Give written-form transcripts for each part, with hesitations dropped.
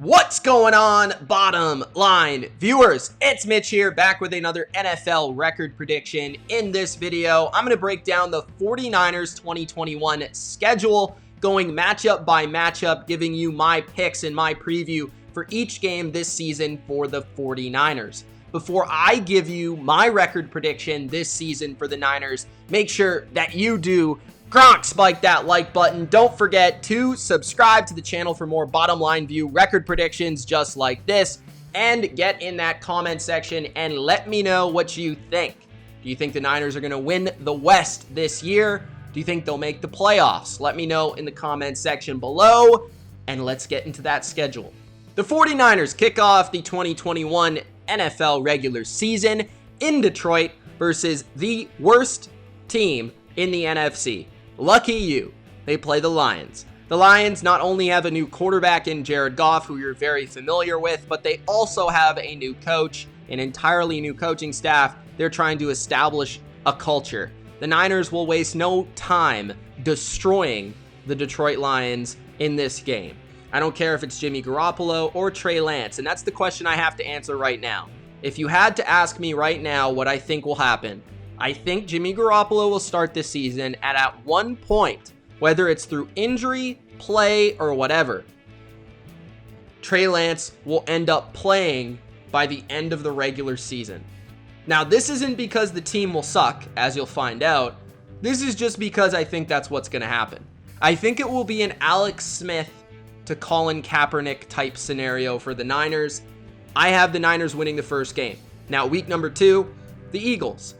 What's going on, bottom line viewers? It's Mitch here, back with another NFL record prediction. In this video, I'm going to break down the 49ers 2021 schedule, going matchup by matchup, giving you my picks and my preview for each game this season for the 49ers. Before I give you my record prediction this season for the Niners, make sure that you do spike that like button. Don't forget to subscribe to the channel for more bottom line view record predictions just like this, and get in that comment section and let me know what you think. Do you think the Niners are going to win the West this year? Do you think they'll make the playoffs? Let me know in the comment section below, and let's get into that schedule. The 49ers kick off the 2021 NFL regular season in Detroit versus the worst team in the NFC. Lucky you, they play the Lions. The Lions not only have a new quarterback in Jared Goff, who you're very familiar with, but they also have a new coach, an entirely new coaching staff. They're trying to establish a culture. The Niners will waste no time destroying the Detroit Lions in this game. I don't care if it's Jimmy Garoppolo or Trey Lance, and that's the question I have to answer right now. If you had to ask me right now what I think will happen, I think Jimmy Garoppolo will start this season, and at one point, whether it's through injury, play, or whatever, Trey Lance will end up playing by the end of the regular season. Now, this isn't because the team will suck, as you'll find out. This is just because I think that's what's going to happen. I think it will be an Alex Smith to Colin Kaepernick type scenario for the Niners. I have the Niners winning the first game. Now, week number 2, the Eagles.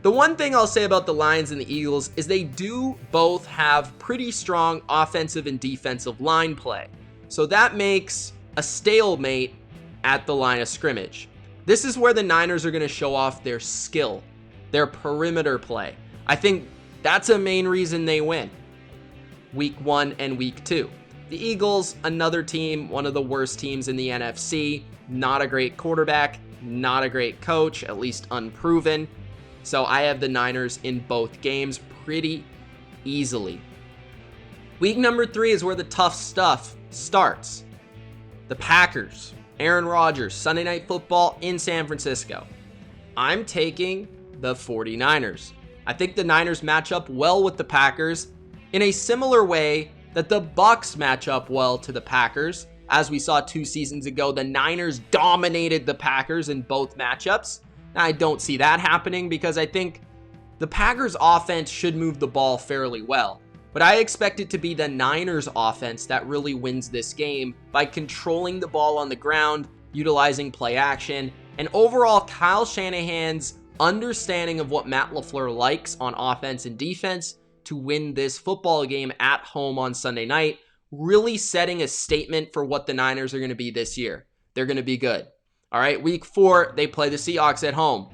The one thing I'll say about the Lions and the Eagles is they do both have pretty strong offensive and defensive line play. So that makes a stalemate at the line of scrimmage. This is where the Niners are going to show off their skill, their perimeter play. I think that's a main reason they win week 1 and week 2. The Eagles, another team, one of the worst teams in the NFC. Not a great quarterback, not a great coach, at least unproven. So I have the Niners in both games pretty easily. Week number 3 is where the tough stuff starts. The Packers, Aaron Rodgers, Sunday Night Football in San Francisco. I'm taking the 49ers. I think the Niners match up well with the Packers in a similar way that the Bucs match up well to the Packers. As we saw 2 seasons ago, the Niners dominated the Packers in both matchups. I don't see that happening because I think the Packers offense should move the ball fairly well. But I expect it to be the Niners offense that really wins this game by controlling the ball on the ground, utilizing play action, and overall Kyle Shanahan's understanding of what Matt LaFleur likes on offense and defense to win this football game at home on Sunday night, really setting a statement for what the Niners are going to be this year. They're going to be good. All right, week 4, they play the Seahawks at home.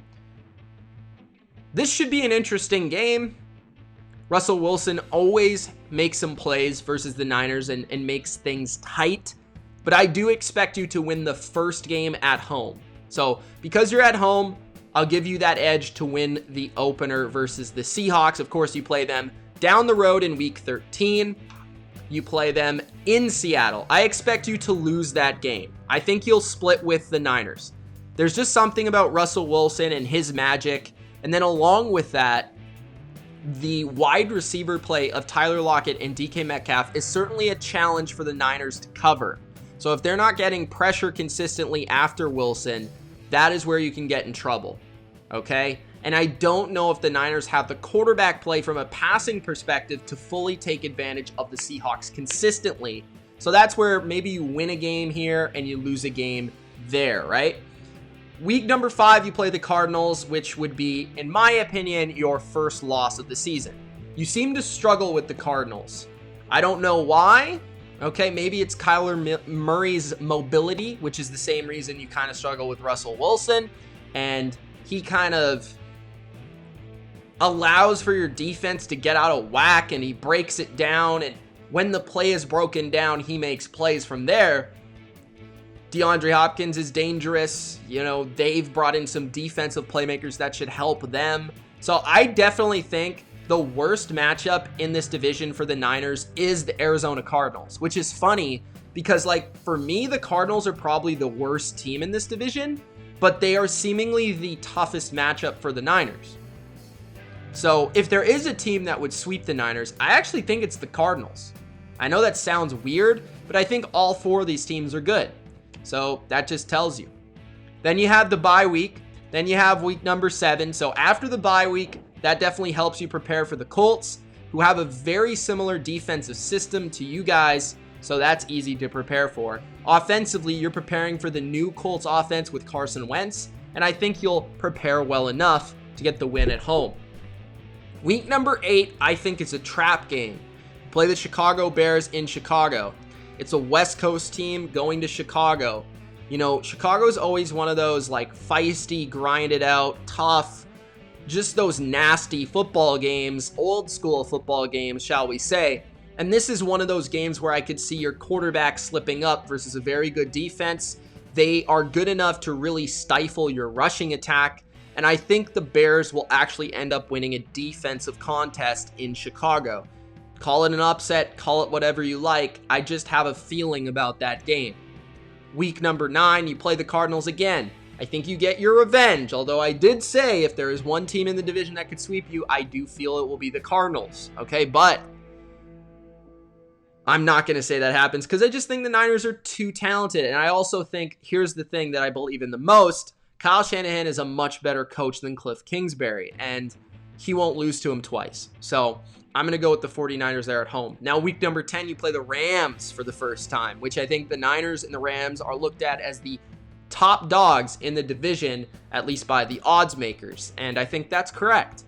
This should be an interesting game. Russell Wilson always makes some plays versus the Niners and makes things tight. But I do expect you to win the first game at home. So because you're at home, I'll give you that edge to win the opener versus the Seahawks. Of course, you play them down the road in week 13. You play them in Seattle. I expect you to lose that game. I think you'll split with the Niners. There's just something about Russell Wilson and his magic. And then along with that, the wide receiver play of Tyler Lockett and DK Metcalf is certainly a challenge for the Niners to cover. So if they're not getting pressure consistently after Wilson, that is where you can get in trouble. Okay? And I don't know if the Niners have the quarterback play from a passing perspective to fully take advantage of the Seahawks consistently. So that's where maybe you win a game here and you lose a game there, right? Week number 5, you play the Cardinals, which would be, in my opinion, your first loss of the season. You seem to struggle with the Cardinals. I don't know why. Okay, maybe it's Kyler Murray's mobility, which is the same reason you kind of struggle with Russell Wilson. And he kind of allows for your defense to get out of whack, and he breaks it down, and when the play is broken down, he makes plays from there. DeAndre Hopkins is dangerous. You know, they've brought in some defensive playmakers that should help them. So I definitely think the worst matchup in this division for the Niners is the Arizona Cardinals, which is funny because like for me, the Cardinals are probably the worst team in this division, but they are seemingly the toughest matchup for the Niners. So if there is a team that would sweep the Niners, I actually think it's the Cardinals. I know that sounds weird, but I think all 4 of these teams are good. So that just tells you. Then you have the bye week. Then you have week number 7. So after the bye week, that definitely helps you prepare for the Colts, who have a very similar defensive system to you guys. So that's easy to prepare for. Offensively, you're preparing for the new Colts offense with Carson Wentz, and I think you'll prepare well enough to get the win at home. Week number 8, I think it's a trap game. Play the Chicago Bears in Chicago. It's a West Coast team going to Chicago. You know, Chicago's always one of those like feisty, grinded out, tough, just those nasty football games, old school football games, shall we say. And this is one of those games where I could see your quarterback slipping up versus a very good defense. They are good enough to really stifle your rushing attack. And I think the Bears will actually end up winning a defensive contest in Chicago. Call it an upset, call it whatever you like. I just have a feeling about that game. Week number 9, you play the Cardinals again. I think you get your revenge, although I did say if there is one team in the division that could sweep you, I do feel it will be the Cardinals. Okay, but I'm not going to say that happens because I just think the Niners are too talented. And I also think, here's the thing that I believe in the most, Kyle Shanahan is a much better coach than Cliff Kingsbury, and he won't lose to him twice. So I'm going to go with the 49ers there at home. Now, week number 10, you play the Rams for the first time, which I think the Niners and the Rams are looked at as the top dogs in the division, at least by the odds makers. And I think that's correct.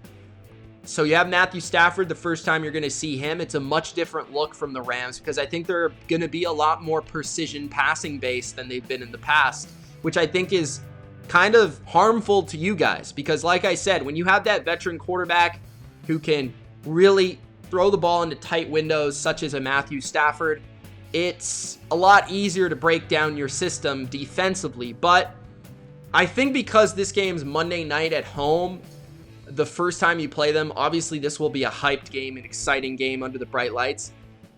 So you have Matthew Stafford the first time you're going to see him. It's a much different look from the Rams because I think they're going to be a lot more precision passing based than they've been in the past, which I think is kind of harmful to you guys because like I said, when you have that veteran quarterback who can really throw the ball into tight windows such as a Matthew Stafford, it's a lot easier to break down your system defensively. But I think because this game's Monday night at home, the first time you play them, obviously this will be a hyped game, an exciting game under the bright lights.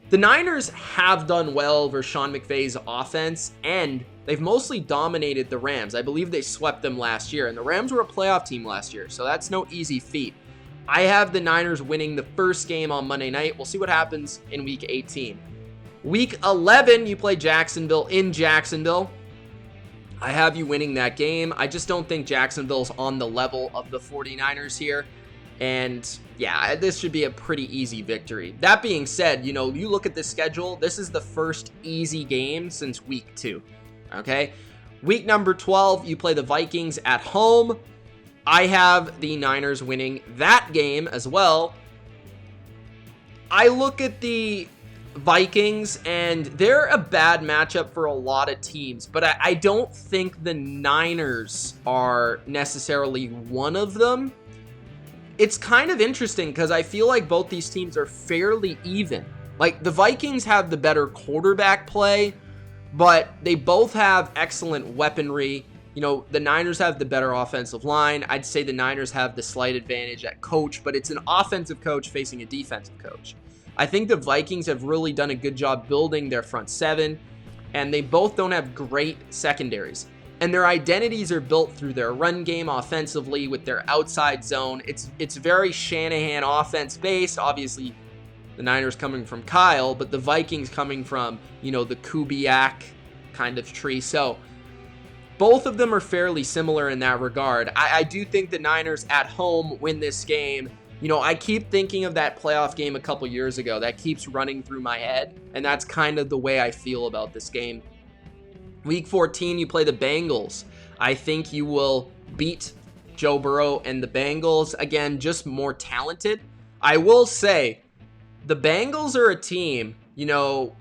The Niners have done well versus Sean McVay's offense, and they've mostly dominated the Rams. I believe they swept them last year, and the Rams were a playoff team last year, so that's no easy feat. I have the Niners winning the first game on Monday night. We'll see what happens in week 18. Week 11, you play Jacksonville in Jacksonville. I have you winning that game. I just don't think Jacksonville's on the level of the 49ers here. And yeah, this should be a pretty easy victory. That being said, you know, you look at this schedule, this is the first easy game since week 2. Okay? Week number 12, you play the Vikings at home. I have the Niners winning that game as well. I look at the Vikings, and they're a bad matchup for a lot of teams, but I don't think the Niners are necessarily one of them. It's kind of interesting because I feel like both these teams are fairly even. Like, the Vikings have the better quarterback play, but they both have excellent weaponry. You know, the Niners have the better offensive line. I'd say the Niners have the slight advantage at coach, but it's an offensive coach facing a defensive coach. I think the Vikings have really done a good job building their front seven, and they both don't have great secondaries. And their identities are built through their run game offensively with their outside zone. It's very Shanahan offense based. Obviously, the Niners coming from Kyle, but the Vikings coming from, you know, the Kubiak kind of tree. So both of them are fairly similar in that regard. I do think the Niners at home win this game. You know, I keep thinking of that playoff game a couple years ago. That keeps running through my head, and that's kind of the way I feel about this game. Week 14, you play the Bengals. I think you will beat Joe Burrow and the Bengals. Again, just more talented. I will say, the Bengals are a team, you know,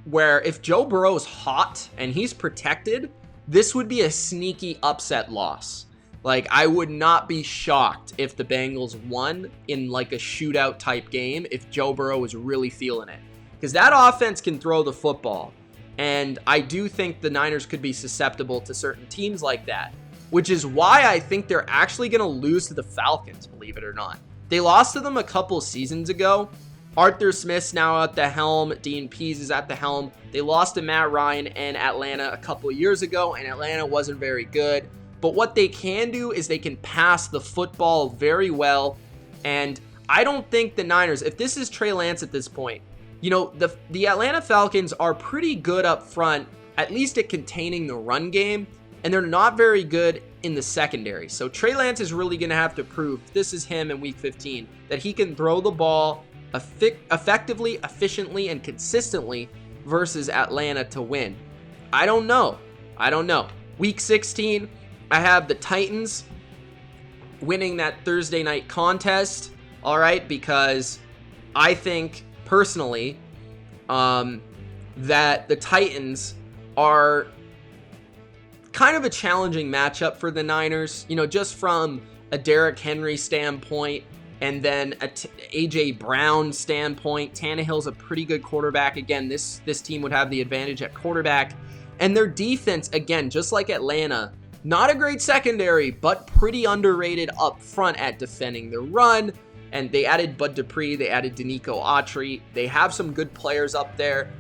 where if Joe Burrow's hot and he's protected, this would be a sneaky upset loss. Like, I would not be shocked if the Bengals won in like a shootout type game if Joe Burrow was really feeling it. Because that offense can throw the football. And I do think the Niners could be susceptible to certain teams like that. Which is why I think they're actually going to lose to the Falcons, believe it or not. They lost to them a couple seasons ago. Arthur Smith's now at the helm. Dean Pease is at the helm. They lost to Matt Ryan and Atlanta a couple of years ago, and Atlanta wasn't very good. But what they can do is they can pass the football very well. And I don't think the Niners, if this is Trey Lance at this point, you know, the Atlanta Falcons are pretty good up front, at least at containing the run game, and they're not very good in the secondary. So Trey Lance is really going to have to prove, this is him in week 15, that he can throw the ball effectively, efficiently, and consistently versus Atlanta to win. I don't know. Week 16, I have the Titans winning that Thursday night contest, all right, because I think personally that the Titans are kind of a challenging matchup for the Niners, you know, just from a Derrick Henry standpoint and then a AJ Brown standpoint. Tannehill's a pretty good quarterback. Again, this team would have the advantage at quarterback. And their defense, again, just like Atlanta, not a great secondary, but pretty underrated up front at defending the run. And they added Bud Dupree, they added Danico Autry. They have some good players up there.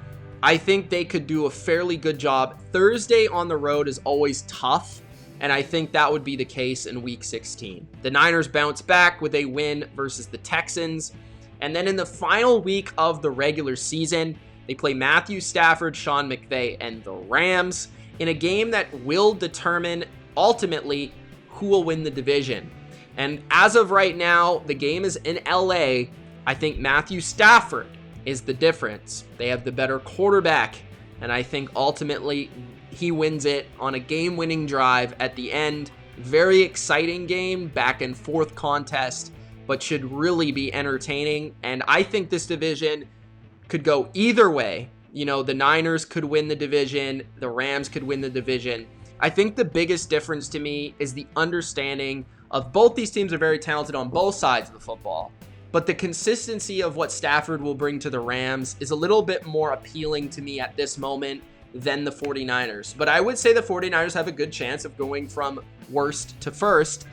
I think they could do a fairly good job. Thursday on the road is always tough, and I think that would be the case in week 16. The Niners bounce back with a win versus the Texans. And then in the final week of the regular season, they play Matthew Stafford, Sean McVay, and the Rams in a game that will determine ultimately who will win the division. And as of right now, the game is in LA. I think Matthew Stafford is the difference. They have the better quarterback, and I think ultimately he wins it on a game-winning drive at the end. Very exciting game, back and forth contest, but should really be entertaining. And I think this division could go either way. You know, the Niners could win the division, the Rams could win the division. I think the biggest difference to me is the understanding of both these teams are very talented on both sides of the football. But the consistency of what Stafford will bring to the Rams is a little bit more appealing to me at this moment than the 49ers. But I would say the 49ers have a good chance of going from worst to first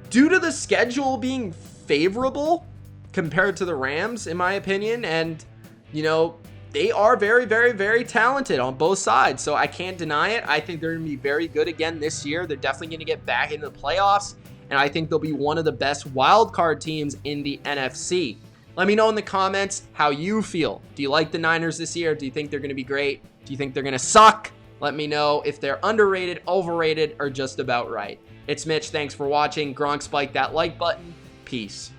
due to the schedule being favorable compared to the Rams, in my opinion. And, you know, they are very, very, very talented on both sides. So I can't deny it. I think they're going to be very good again this year. They're definitely going to get back into the playoffs. And I think they'll be one of the best wild card teams in the NFC. Let me know in the comments how you feel. Do you like the Niners this year? Do you think they're going to be great? Do you think they're going to suck? Let me know if they're underrated, overrated, or just about right. It's Mitch. Thanks for watching. Gronk, spike that like button. Peace.